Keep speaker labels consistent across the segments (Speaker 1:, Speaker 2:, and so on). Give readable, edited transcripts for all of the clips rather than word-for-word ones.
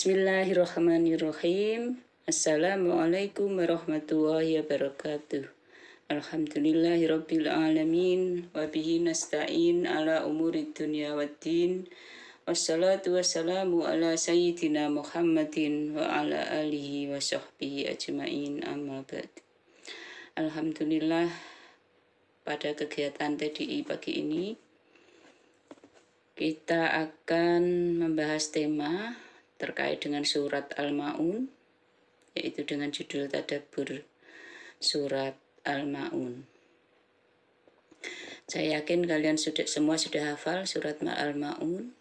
Speaker 1: Bismillahirrahmanirrahim. Assalamualaikum warahmatullahi wabarakatuh. Alhamdulillahirabbil alamin wa bihi nasta'in ala umurid dunya waddin. Wassalatu wassalamu ala sayyidina Muhammadin wa ala alihi wa sahbihi ajma'in, amma ba'd. Alhamdulillah, pada kegiatan TDI pagi ini kita akan membahas tema terkait dengan surat Al-Ma'un, yaitu dengan judul Tadabbur Surat Al-Ma'un. Saya yakin kalian semua sudah hafal surat Al-Ma'un,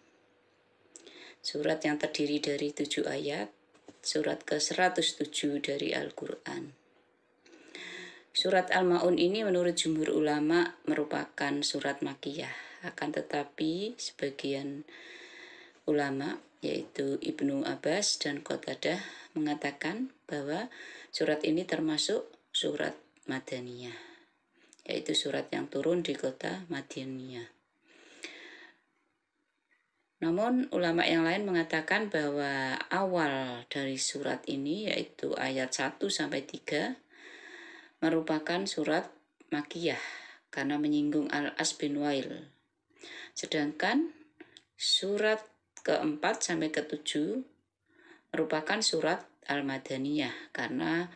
Speaker 1: surat yang terdiri dari 7 ayat, surat ke-107 dari Al-Quran. Surat Al-Ma'un ini menurut jumhur ulama merupakan surat Makkiyah, akan tetapi sebagian ulama yaitu Ibnu Abbas dan Qatadah mengatakan bahwa surat ini termasuk surat Madaniyah, yaitu surat yang turun di kota Madaniyah. Namun ulama yang lain mengatakan bahwa awal dari surat ini yaitu ayat 1-3 merupakan surat Makkiyah karena menyinggung Al-As bin Wail. Sedangkan surat ke-4 sampai ke-7 merupakan surat Al-Madaniyah karena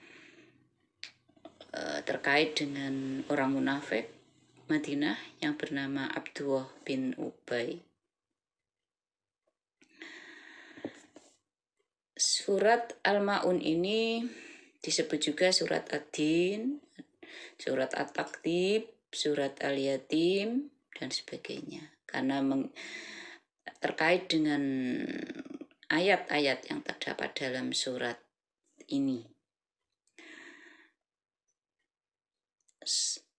Speaker 1: terkait dengan orang munafik Madinah yang bernama Abdullah bin Ubay. Surat Al-Ma'un ini disebut juga surat Ad-Din, surat At-Taktib, surat Al-Yatim, dan sebagainya. Karena terkait dengan ayat-ayat yang terdapat dalam surat ini.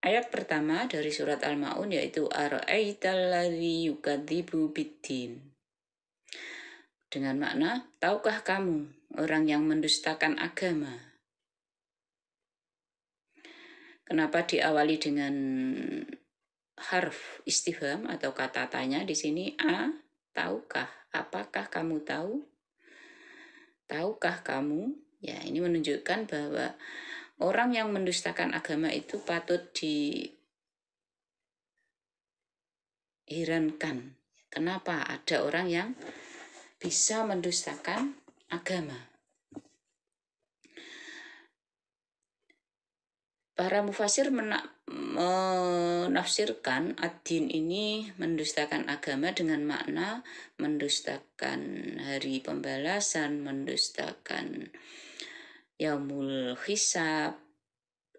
Speaker 1: Ayat pertama dari surat Al-Ma'un yaitu Ara'aital ladzi yukadzibu biddin. Dengan makna, tahukah kamu orang yang mendustakan agama? Kenapa diawali dengan harf istifham atau kata tanya di sini? Tahukah? Apakah kamu tahu? Tahukah kamu? Ya, ini menunjukkan bahwa orang yang mendustakan agama itu patut diherankan. Kenapa ada orang yang bisa mendustakan agama? Para mufasir menafsirkan ad-din ini mendustakan agama dengan makna mendustakan hari pembalasan, mendustakan yaumul hisab,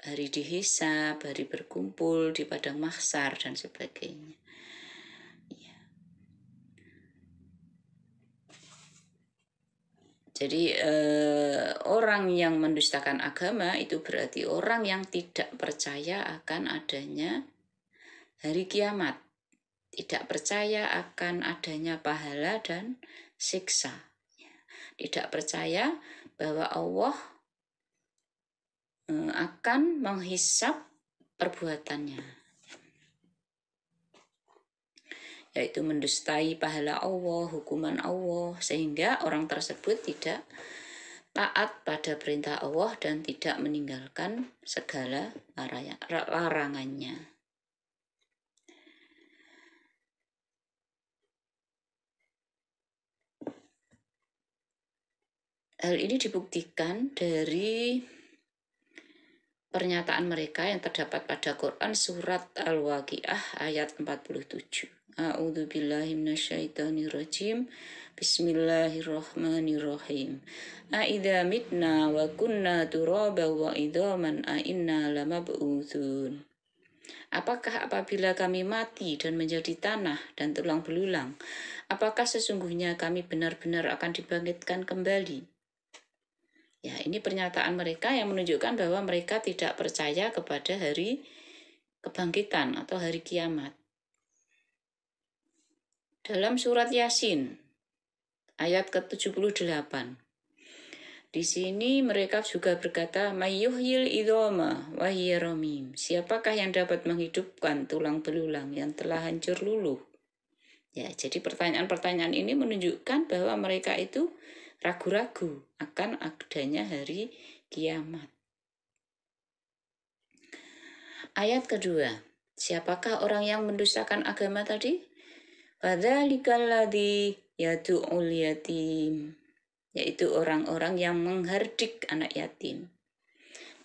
Speaker 1: hari dihisab, hari berkumpul di padang mahsyar, dan sebagainya. Jadi orang yang mendustakan agama itu berarti orang yang tidak percaya akan adanya hari kiamat, tidak percaya akan adanya pahala dan siksa, tidak percaya bahwa Allah akan menghisap perbuatannya, yaitu mendustai pahala Allah, hukuman Allah, sehingga orang tersebut tidak taat pada perintah Allah dan tidak meninggalkan segala larangannya. Hal ini dibuktikan dari pernyataan mereka yang terdapat pada Quran surat Al-Waqiah ayat 47. A'udzu billahi minasyaitonir rajim. Bismillahirrahmanirrahim. A'idza mitna wa kunna turaba wa idzaman a inna lamab'utsun. Apakah apabila kami mati dan menjadi tanah dan tulang belulang, apakah sesungguhnya kami benar-benar akan dibangkitkan kembali? Ya, ini pernyataan mereka yang menunjukkan bahwa mereka tidak percaya kepada hari kebangkitan atau hari kiamat. Dalam surat Yasin ayat ke-78, di sini mereka juga berkata, Mayyuhyil idhoma wa hiya ramim. Siapakah yang dapat menghidupkan tulang belulang yang telah hancur luluh? Ya, jadi pertanyaan-pertanyaan ini menunjukkan bahwa mereka itu ragu-ragu akan adanya hari kiamat. Ayat kedua, siapakah orang yang mendustakan agama tadi? Fadzalikal ladzi yad'ul yatim, yaitu orang-orang yang menghardik anak yatim,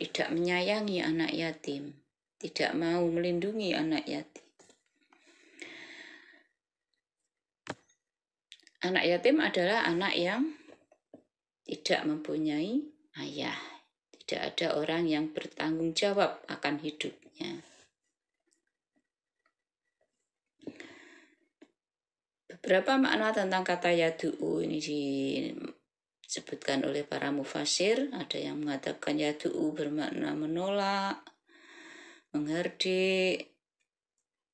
Speaker 1: tidak menyayangi anak yatim, tidak mau melindungi anak yatim. Anak yatim adalah anak yang tidak mempunyai ayah, tidak ada orang yang bertanggung jawab akan hidupnya. Beberapa makna tentang kata yadu'u ini disebutkan oleh para mufasir. Ada yang mengatakan yadu'u bermakna menolak, menghardik,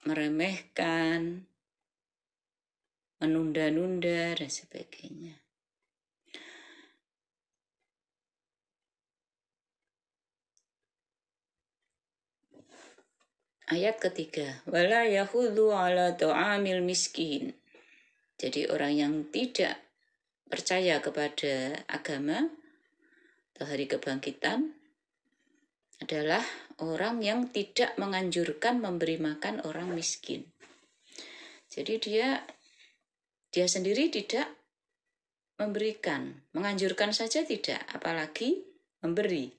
Speaker 1: meremehkan, menunda-nunda, dan sebagainya. Ayat ketiga, wala yahudhu ala ta'amil miskin. Jadi orang yang tidak percaya kepada agama atau hari kebangkitan adalah orang yang tidak menganjurkan memberi makan orang miskin. Jadi dia sendiri tidak memberikan, menganjurkan saja tidak, apalagi memberi.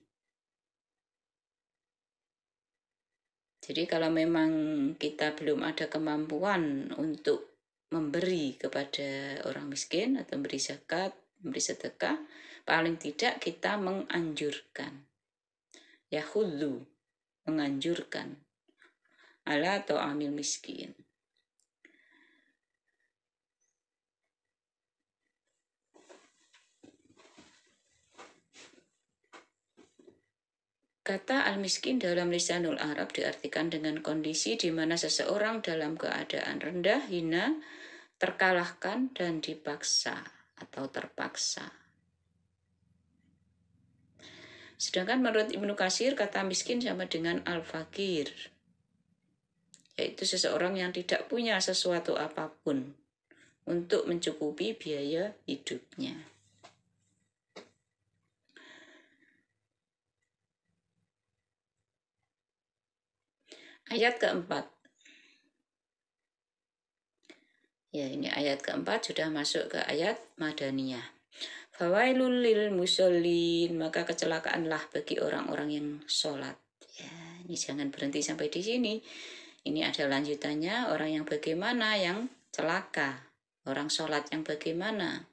Speaker 1: Jadi kalau memang kita belum ada kemampuan untuk memberi kepada orang miskin atau memberi zakat, memberi sedekah, paling tidak kita menganjurkan. Yahudzu, menganjurkan. Ala ta'amil miskin. Kata al-miskin dalam lisanul Arab diartikan dengan kondisi di mana seseorang dalam keadaan rendah, hina, terkalahkan, dan dipaksa atau terpaksa. Sedangkan menurut Ibnu Katsir, kata miskin sama dengan al-fakir, yaitu seseorang yang tidak punya sesuatu apapun untuk mencukupi biaya hidupnya. Ayat keempat. Ya, ini ayat keempat sudah masuk ke ayat Madaniyah. Fawailul lil musallin, maka kecelakaanlah bagi orang-orang yang sholat. Ya, ini jangan berhenti sampai di sini. Ini ada lanjutannya, orang yang bagaimana yang celaka, orang sholat yang bagaimana.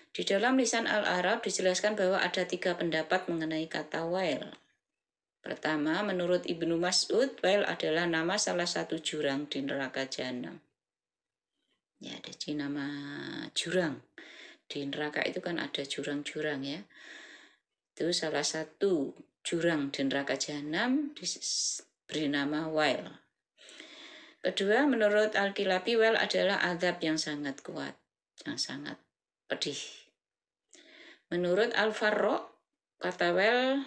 Speaker 1: Di dalam lisan Al-Arab dijelaskan bahwa ada 3 pendapat mengenai kata wail. Pertama, menurut Ibnu Mas'ud, wail adalah nama salah satu jurang di neraka jahanam. Ya, jadi nama jurang. Di neraka itu kan ada jurang-jurang ya. Itu salah satu jurang di neraka jahanam diberi nama wail. Kedua, menurut Al-Kilabi, wail adalah azab yang sangat kuat, yang sangat pedih. Menurut Al-Farra, kata wail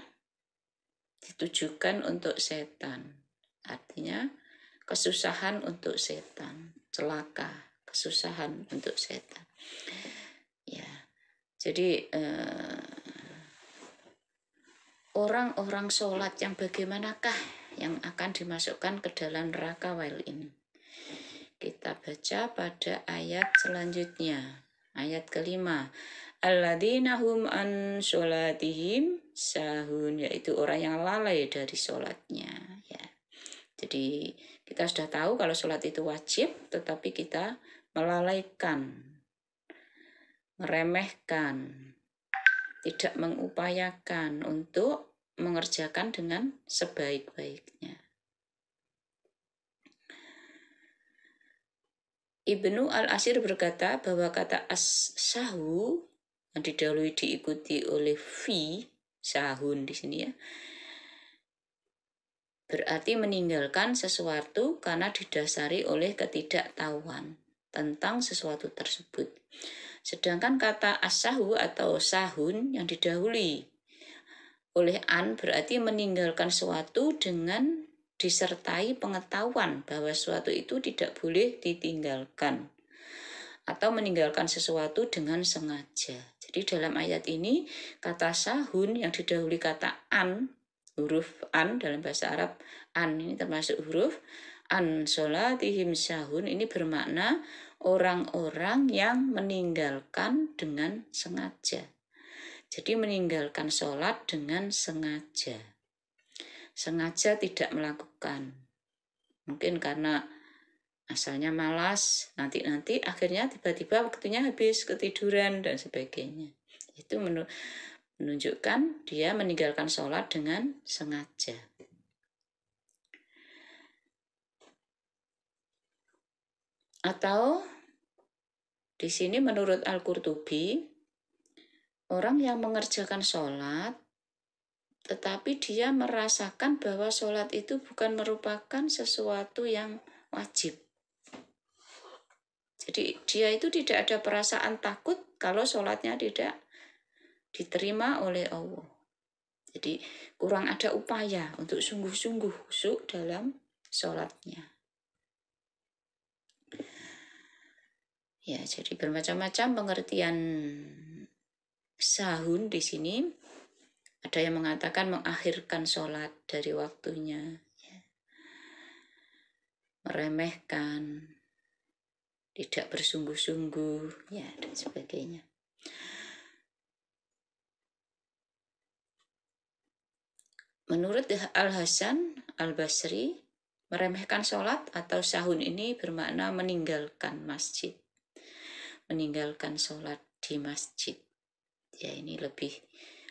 Speaker 1: ditujukan untuk setan. Artinya kesusahan untuk setan, celaka, kesusahan untuk setan. Ya, jadi orang-orang sholat yang bagaimanakah yang akan dimasukkan ke dalam neraka wail ini? Kita baca pada ayat selanjutnya, ayat kelima. Alladzina hum an sholatihim sahun, yaitu orang yang lalai dari sholatnya. Ya. Jadi kita sudah tahu kalau sholat itu wajib, tetapi kita melalaikan, meremehkan, tidak mengupayakan untuk mengerjakan dengan sebaik-baiknya. Ibnu Al-Asir berkata bahwa kata as-sahu yang didahului diikuti oleh fi, sahun di sini ya, berarti meninggalkan sesuatu karena didasari oleh ketidaktahuan tentang sesuatu tersebut. Sedangkan kata as-sahu atau sahun yang didahului oleh an berarti meninggalkan sesuatu dengan disertai pengetahuan bahwa sesuatu itu tidak boleh ditinggalkan. atau meninggalkan sesuatu dengan sengaja. Jadi dalam ayat ini kata sahun yang didahului kata an, huruf an dalam bahasa Arab, an ini termasuk huruf an sholatihim sahun, ini bermakna orang-orang yang meninggalkan dengan sengaja. Jadi meninggalkan sholat dengan sengaja. Sengaja tidak melakukan. Mungkin karena asalnya malas, nanti akhirnya tiba-tiba waktunya habis, ketiduran dan sebagainya. Itu menunjukkan dia meninggalkan sholat dengan sengaja. Atau di sini menurut Al-Qurtubi, orang yang mengerjakan sholat, tetapi dia merasakan bahwa sholat itu bukan merupakan sesuatu yang wajib. Jadi dia itu tidak ada perasaan takut kalau sholatnya tidak diterima oleh Allah. Jadi kurang ada upaya untuk sungguh-sungguh khusyuk dalam sholatnya. Ya, jadi bermacam-macam pengertian sahun di sini. Ada yang mengatakan mengakhirkan sholat dari waktunya, ya. Meremehkan, tidak bersungguh-sungguh, ya, dan sebagainya. Menurut Al-Hasan Al-Basri, meremehkan sholat atau sahun ini bermakna meninggalkan masjid, meninggalkan sholat di masjid. Ya, ini lebih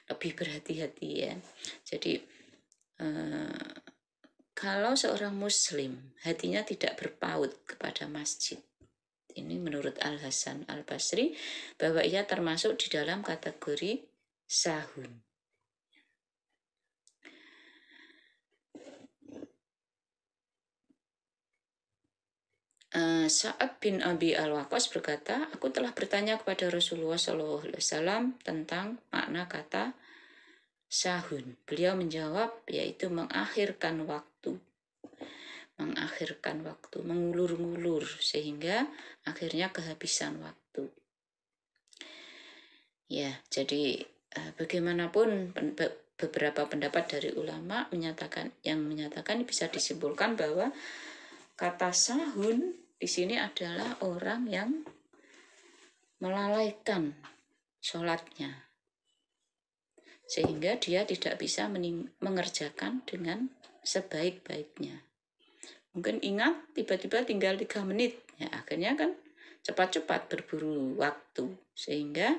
Speaker 1: berhati-hati ya. Jadi kalau seorang muslim hatinya tidak berpaut kepada masjid, ini menurut Al-Hasan Al-Basri, bahwa ia termasuk di dalam kategori sahun. Sa'ad bin Abi Al-Waqqas berkata, aku telah bertanya kepada Rasulullah SAW tentang makna kata sahun. Beliau menjawab, yaitu mengakhirkan waktu, mengulur-ngulur sehingga akhirnya kehabisan waktu. Ya, jadi bagaimanapun beberapa pendapat dari ulama menyatakan bisa disimpulkan bahwa kata sahun di sini adalah orang yang melalaikan sholatnya, sehingga dia tidak bisa mengerjakan dengan sebaik-baiknya. Mungkin ingat tiba-tiba tinggal 3 menit, ya akhirnya kan cepat-cepat berburu waktu, sehingga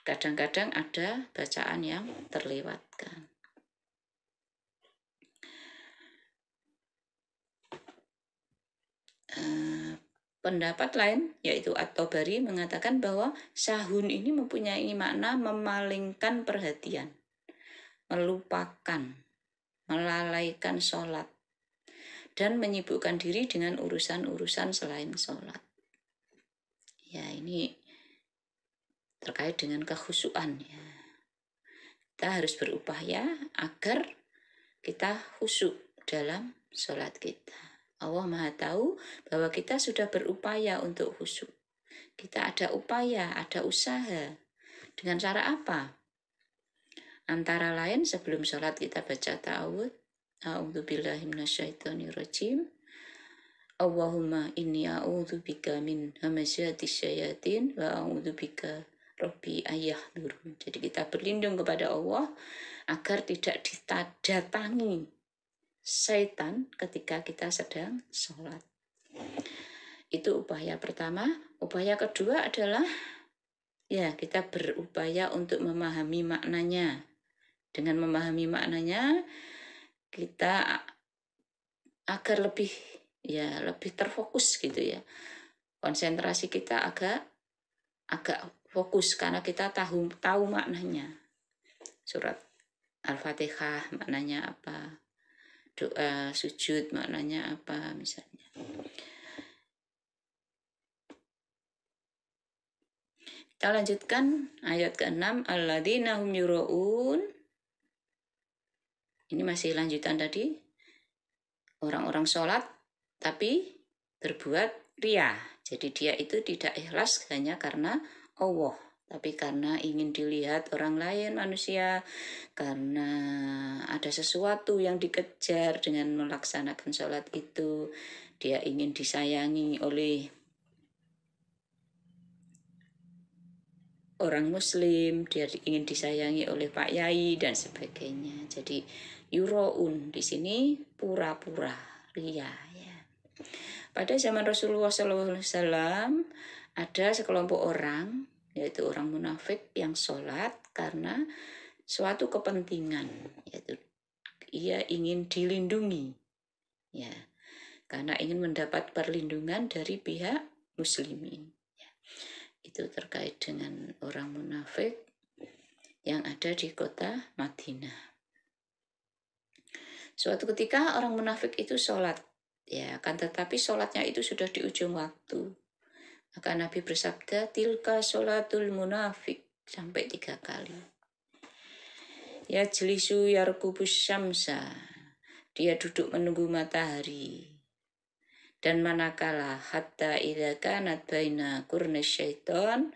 Speaker 1: kadang-kadang ada bacaan yang terlewatkan. Pendapat lain yaitu At-Tabari mengatakan bahwa sahun ini mempunyai makna memalingkan perhatian, melupakan, melalaikan sholat, dan menyibukkan diri dengan urusan-urusan selain sholat. Ya, ini terkait dengan kekhusyuan ya. Kita harus berupaya agar kita khusyuk dalam sholat kita. Allah Maha tahu bahwa kita sudah berupaya untuk khusyuk. Kita ada upaya, ada usaha. Dengan cara apa? Antara lain sebelum sholat kita baca ta'awud. A'udzubillahi minasyaitonirrajim. Allahumma inni a'udzubika min hamazatis syayatin wa a'udzubika Rabbi ayahdurun. Jadi kita berlindung kepada Allah agar tidak didatangi syaitan ketika kita sedang sholat. Itu upaya pertama. Upaya kedua adalah ya kita berupaya untuk memahami maknanya. Dengan memahami maknanya kita agar lebih terfokus gitu ya. Konsentrasi kita agak fokus karena kita tahu maknanya. Surat Al-Fatihah maknanya apa? Doa sujud maknanya apa misalnya. Kita lanjutkan ayat ke-6, alladzina hum yura'un. Ini masih lanjutan tadi. Orang-orang sholat tapi berbuat riya. Jadi dia itu tidak ikhlas hanya karena Allah, tapi karena ingin dilihat orang lain manusia, karena ada sesuatu yang dikejar dengan melaksanakan sholat itu. Dia ingin disayangi oleh orang muslim, dia ingin disayangi oleh Pak Yai dan sebagainya. Jadi yuroun di sini pura-pura ria ya. Pada zaman Rasulullah SAW ada sekelompok orang, yaitu orang munafik yang sholat karena suatu kepentingan, yaitu ia ingin dilindungi, ya, karena ingin mendapat perlindungan dari pihak muslimin. Ya. Itu terkait dengan orang munafik yang ada di kota Madinah. Suatu ketika orang munafik itu sholat, ya, kan tetapi sholatnya itu sudah di ujung waktu. Maka Nabi bersabda, tilka sholatul munafik, sampai 3 kali. Ya jelisu yarkubus syamsa, dia duduk menunggu matahari. Dan manakala hatta idza kanat baina qurna syaitan,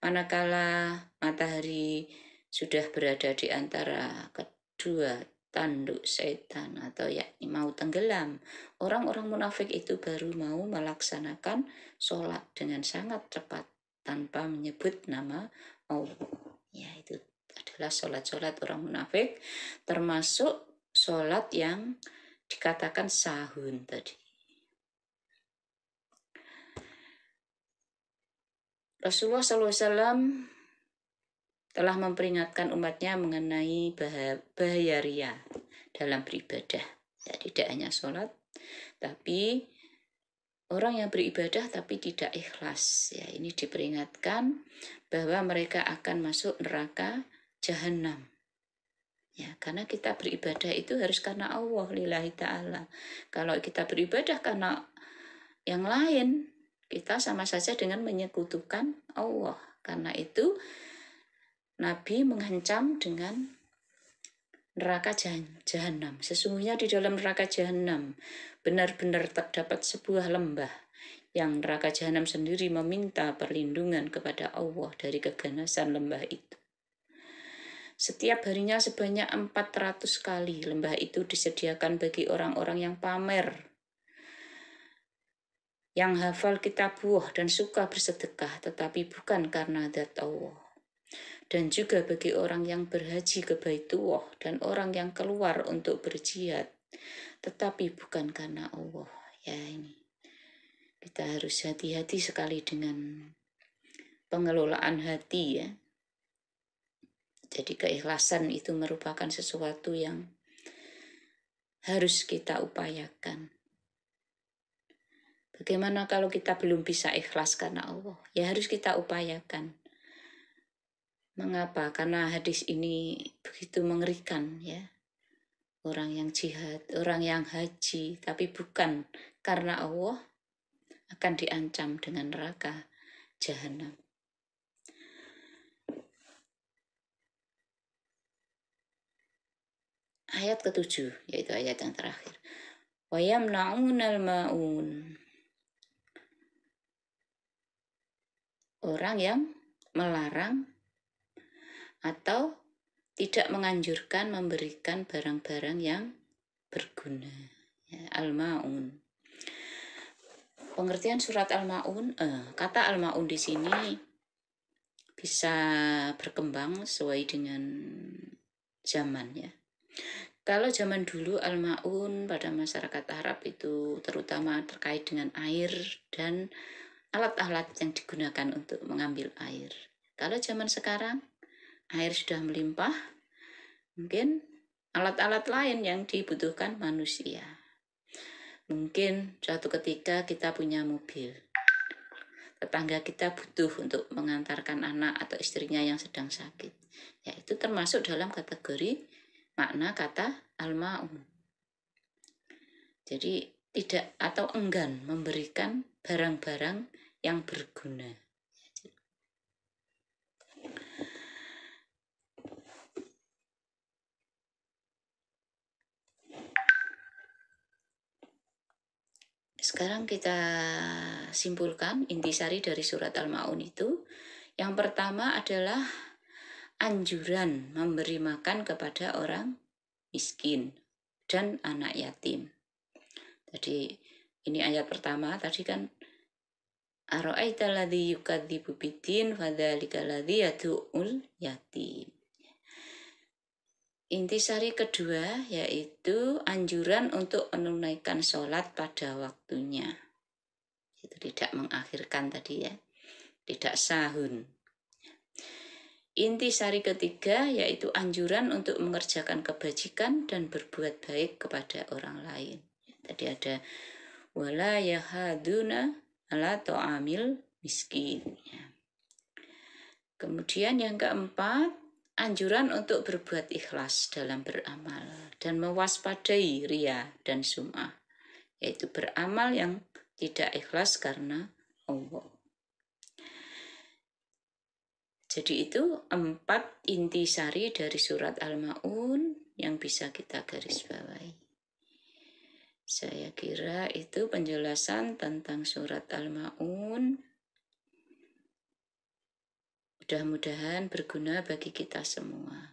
Speaker 1: manakala matahari sudah berada di antara kedua tanduk setan atau yakni mau tenggelam, orang-orang munafik itu baru mau melaksanakan sholat dengan sangat cepat tanpa menyebut nama Allah. Ya, itu adalah sholat-sholat orang munafik, termasuk sholat yang dikatakan sahun tadi. Rasulullah SAW telah memperingatkan umatnya mengenai bahaya ria dalam beribadah. Ya, tidak hanya sholat, tapi orang yang beribadah tapi tidak ikhlas. Ya, ini diperingatkan bahwa mereka akan masuk neraka jahanam. Ya, karena kita beribadah itu harus karena Allah lillahi ta'ala. Kalau kita beribadah karena yang lain, kita sama saja dengan menyekutukan Allah. Karena itu Nabi mengancam dengan neraka jahanam. Sesungguhnya di dalam neraka jahanam benar-benar terdapat sebuah lembah yang neraka jahanam sendiri meminta perlindungan kepada Allah dari keganasan lembah itu. Setiap harinya sebanyak 400 kali lembah itu disediakan bagi orang-orang yang pamer, yang hafal kitabuh dan suka bersedekah, tetapi bukan karena zat Allah. Dan juga bagi orang yang berhaji ke Baitullah dan orang yang keluar untuk berjihad, tetapi bukan karena Allah. Ya, ini kita harus hati-hati sekali dengan pengelolaan hati ya. Jadi keikhlasan itu merupakan sesuatu yang harus kita upayakan. Bagaimana kalau kita belum bisa ikhlas karena Allah? Ya harus kita upayakan. Mengapa? Karena hadis ini begitu mengerikan ya. Orang yang jihad, orang yang haji, tapi bukan karena Allah, akan diancam dengan neraka jahanam. Ayat ke-7, yaitu ayat yang terakhir. Wa yamna'unal ma'un. Orang yang melarang atau tidak menganjurkan memberikan barang-barang yang berguna. Ya, al-ma'un. Pengertian surat al-ma'un, kata al-ma'un di sini bisa berkembang sesuai dengan zaman ya. Kalau zaman dulu al-ma'un pada masyarakat Arab itu terutama terkait dengan air dan alat-alat yang digunakan untuk mengambil air. Kalau zaman sekarang air sudah melimpah, mungkin alat-alat lain yang dibutuhkan manusia. Mungkin suatu ketika kita punya mobil, tetangga kita butuh untuk mengantarkan anak atau istrinya yang sedang sakit. Ya, itu termasuk dalam kategori makna kata al-ma'un. Jadi tidak atau enggan memberikan barang-barang yang berguna. Sekarang kita simpulkan intisari dari surat Al-Ma'un itu. Yang pertama adalah anjuran memberi makan kepada orang miskin dan anak yatim. Tadi ini ayat pertama, tadi kan Ara'aita alladzi yukadzibu biddin fadzalika alladzi yad'ul yatim. Intisari kedua yaitu anjuran untuk menunaikan sholat pada waktunya. Itu tidak mengakhirkan tadi ya, tidak sahun. Intisari ketiga yaitu anjuran untuk mengerjakan kebajikan dan berbuat baik kepada orang lain. Tadi ada wala yahaduna ala ta'amil miskin. Kemudian yang keempat, anjuran untuk berbuat ikhlas dalam beramal dan mewaspadai ria dan sum'ah, yaitu beramal yang tidak ikhlas karena Allah. Jadi itu 4 intisari dari surat Al-Ma'un yang bisa kita garis bawahi. Saya kira itu penjelasan tentang surat Al-Ma'un. Mudah-mudahan berguna bagi kita semua.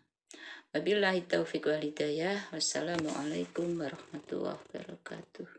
Speaker 1: Wabillahi taufiq wal hidayah. Wassalamualaikum warahmatullahi wabarakatuh.